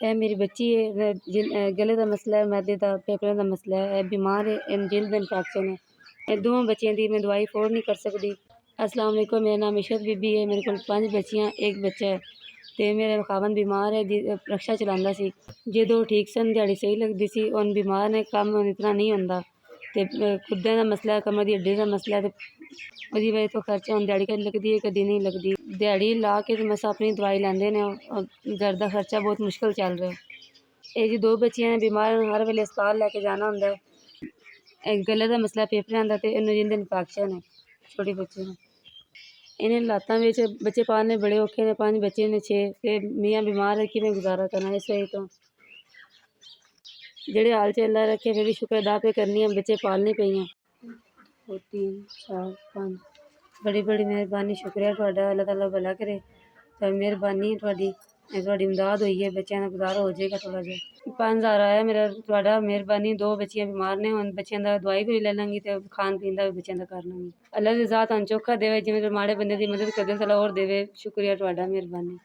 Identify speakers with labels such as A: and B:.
A: ਇਹ ਮੇਰੀ ਬੱਚੀ है, गले का मसला है, मैदे का, फेफड़े का मसला है, बीमार है, जिल्द इन्फेक्शन है। ये दोवें बच्चियां दी मैं दवाई अफोर्ड नहीं कर सकती। अस्सलाम वालेकुम, मेरा नाम इशरत बीबी है, मेरे को 5 बच्चियां, एक बच्चा है। तो मेरा खावन बीमार है, रक्षा चलाता सी, जो ठीक सन दिहाड़ी सही लगती सी, हुण बीमार ने, काम इतना नहीं होंदा, तो खुदे का मसला है, कमर की हड्डी का मसला है, उसकी वजह तो खर्चा हुण दिहाड़ी कदी लगती है कदी नहीं लगती। दिहाड़ी ला के तो बस अपनी दवाई लैंदे ने, घर का खर्चा बहुत मुश्किल चल रहा है। ये जी 2 बच्चियां बीमार, हर वेले अस्पताल लैके जाना हुंदा है। गले का मसला, फेफड़ियां दा ते जिंद इन्फेक्शन है छोटी बच्ची नूं। इन्हें हालातां विच बच्चे पालने बड़े औखे ने, 5 बच्चे ने 6, ते मियाँ बीमार है, किवें गुजारा करना। इस वजह तो जेहड़े हाल च अल्लाह रखे, फिर भी शुक्र अदा पे करनी है, बच्चे पालने पेइयां। 2 3 4 5 बड़ी बड़ी मेहरबानी, शुक्रिया तुहाडा, अल्लाह ताला भला करे। तो मेहरबानी है तुहाडी इमदाद हुई है, बच्चों का गुजारा हो जाएगा थोड़ा जिहा। 5000 आया मेरा, तुहाडा मेहरबानी। 2 बच्चियां बीमार ने, हुण बच्चों का दवाई भी ले लांगी, तो खान पीन का भी बच्चों का कर लांगी। अल्लाह दी ज़ात तुहानूं चोखा देवे, जिवें माड़े बंदे की मदद करदे, अल्लाह होर देवे। शुक्रिया तुहाडा, मेहरबानी।